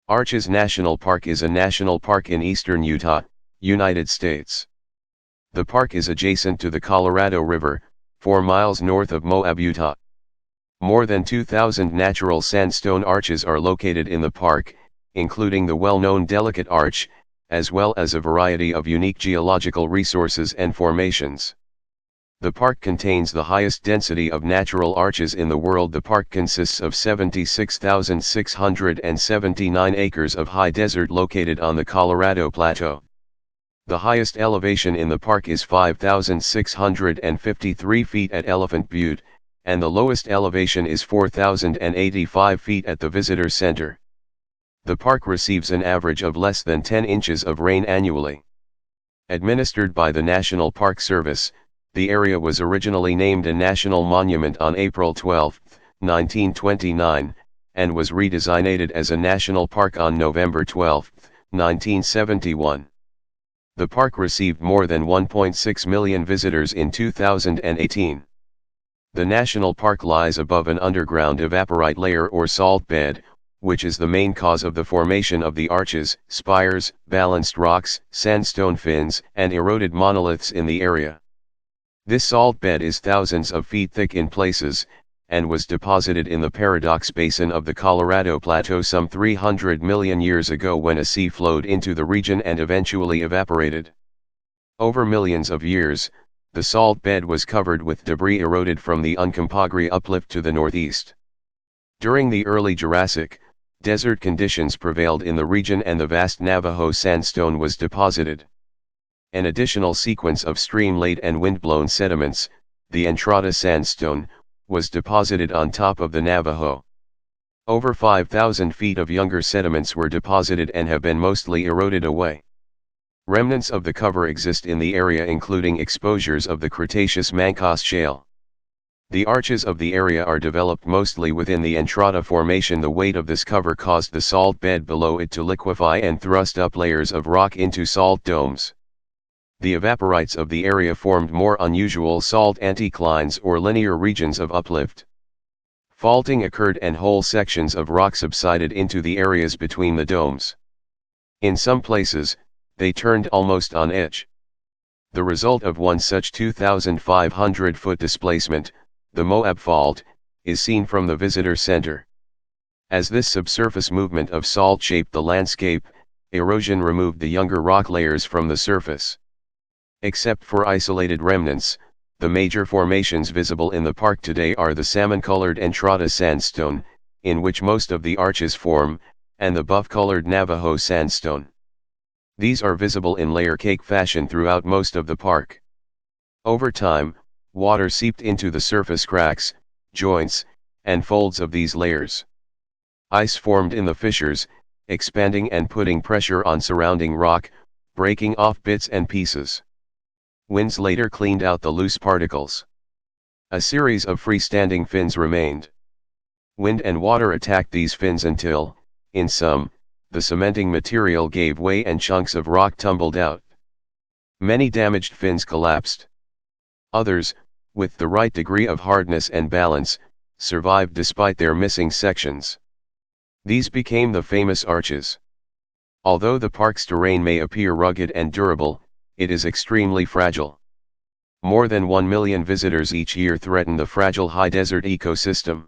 Arches National Park is a national park in eastern Utah, United States. The park is adjacent to the Colorado River, 4 miles north of Moab, Utah. More than 2,000 natural sandstone arches are located in the park, including the well-known Delicate Arch, as well as a variety of unique geological resources and formations. The park contains the highest density of natural arches in the world. The park consists of 76,679 acres of high desert located on the Colorado Plateau. The highest elevation in the park is 5,653 feet at Elephant Butte, and the lowest elevation is 4,085 feet at the Visitor Center. The park receives an average of less than 10 inches of rain annually. Administered by the National Park Service, the area was originally named a national monument on April 12, 1929, and was redesignated as a national park on November 12, 1971. The park received more than 1.6 million visitors in 2018. The national park lies above an underground evaporite layer or salt bed, which is the main cause of the formation of the arches, spires, balanced rocks, sandstone fins, and eroded monoliths in the area. This salt bed is thousands of feet thick in places, and was deposited in the Paradox Basin of the Colorado Plateau some 300 million years ago when a sea flowed into the region and eventually evaporated. Over millions of years, the salt bed was covered with debris eroded from the Uncompahgre uplift to the northeast. During the early Jurassic, desert conditions prevailed in the region and the vast Navajo sandstone was deposited. An additional sequence of stream-laid and wind-blown sediments, the Entrada sandstone, was deposited on top of the Navajo. Over 5,000 feet of younger sediments were deposited and have been mostly eroded away. Remnants of the cover exist in the area, including exposures of the Cretaceous Mancos Shale. The arches of the area are developed mostly within the Entrada Formation. The weight of this cover caused the salt bed below it to liquefy and thrust up layers of rock into salt domes. The evaporites of the area formed more unusual salt anticlines or linear regions of uplift. Faulting occurred and whole sections of rock subsided into the areas between the domes. In some places, they turned almost on edge. The result of one such 2,500-foot displacement, the Moab Fault, is seen from the Visitor Center. As this subsurface movement of salt shaped the landscape, erosion removed the younger rock layers from the surface. Except for isolated remnants, the major formations visible in the park today are the salmon-colored Entrada sandstone, in which most of the arches form, and the buff-colored Navajo sandstone. These are visible in layer cake fashion throughout most of the park. Over time, water seeped into the surface cracks, joints, and folds of these layers. Ice formed in the fissures, expanding and putting pressure on surrounding rock, breaking off bits and pieces. Winds later cleaned out the loose particles. A series of freestanding fins remained. Wind and water attacked these fins until, in some, the cementing material gave way and chunks of rock tumbled out. Many damaged fins collapsed. Others, with the right degree of hardness and balance, survived despite their missing sections. These became the famous arches. Although the park's terrain may appear rugged and durable, it is extremely fragile. More than 1 million visitors each year threaten the fragile high desert ecosystem.